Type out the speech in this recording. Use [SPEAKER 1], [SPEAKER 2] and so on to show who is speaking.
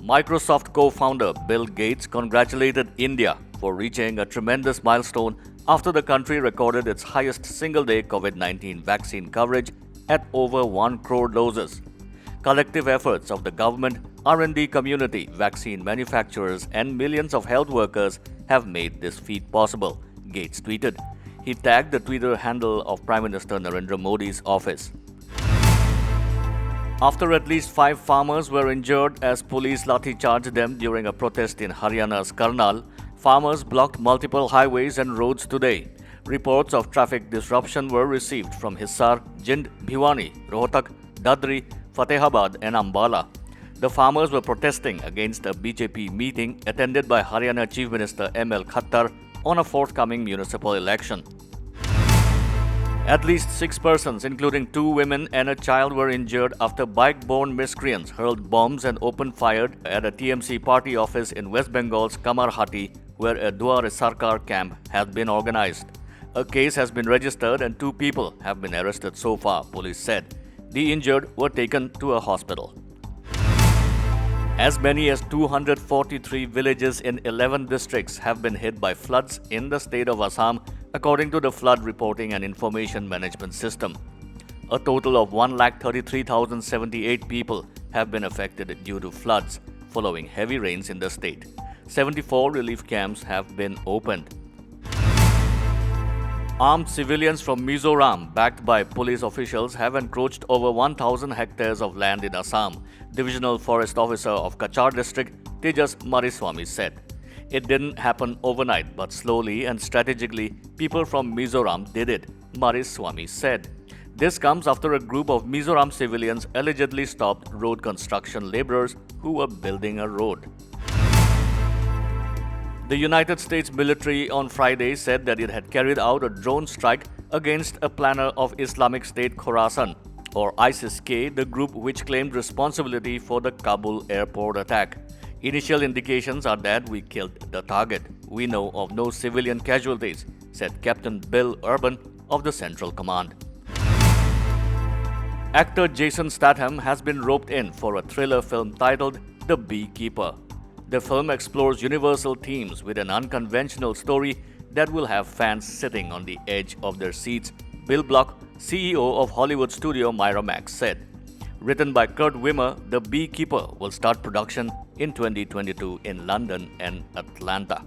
[SPEAKER 1] Microsoft co-founder Bill Gates congratulated India for reaching a tremendous milestone after the country recorded its highest single-day COVID-19 vaccine coverage at over 1 crore doses. Collective efforts of the government, R&D community, vaccine manufacturers, and millions of health workers have made this feat possible, Gates tweeted. He tagged the Twitter handle of Prime Minister Narendra Modi's office. After at least 5 farmers were injured as police lathi-charged them during a protest in Haryana's Karnal, farmers blocked multiple highways and roads today. Reports of traffic disruption were received from Hisar, Jind, Bhiwani, Rohtak, Dadri, Fatehabad and Ambala. The farmers were protesting against a BJP meeting attended by Haryana Chief Minister M.L. Khattar on a forthcoming municipal election. At least 6 persons, including 2 women and a child, were injured after bike-borne miscreants hurled bombs and opened fire at a TMC party office in West Bengal's Kamarhati, where a Duare Sarkar camp has been organized. A case has been registered and 2 people have been arrested so far, police said. The injured were taken to a hospital. As many as 243 villages in 11 districts have been hit by floods in the state of Assam, according to the Flood Reporting and Information Management System. A total of 133,078 people have been affected due to floods following heavy rains in the state. 74 relief camps have been opened. Armed civilians from Mizoram, backed by police officials, have encroached over 1,000 hectares of land in Assam, Divisional Forest Officer of Kachar District, Tejas Mariswamy said. It didn't happen overnight, but slowly and strategically, people from Mizoram did it, Mariswamy said. This comes after a group of Mizoram civilians allegedly stopped road construction laborers who were building a road. The United States military on Friday said that it had carried out a drone strike against a planner of Islamic State Khorasan, or ISIS-K, the group which claimed responsibility for the Kabul airport attack. Initial indications are that we killed the target. We know of no civilian casualties, said Captain Bill Urban of the Central Command. Actor Jason Statham has been roped in for a thriller film titled The Beekeeper. The film explores universal themes with an unconventional story that will have fans sitting on the edge of their seats, Bill Block, CEO of Hollywood studio Miramax, said. Written by Kurt Wimmer, The Beekeeper will start production in 2022 in London and Atlanta.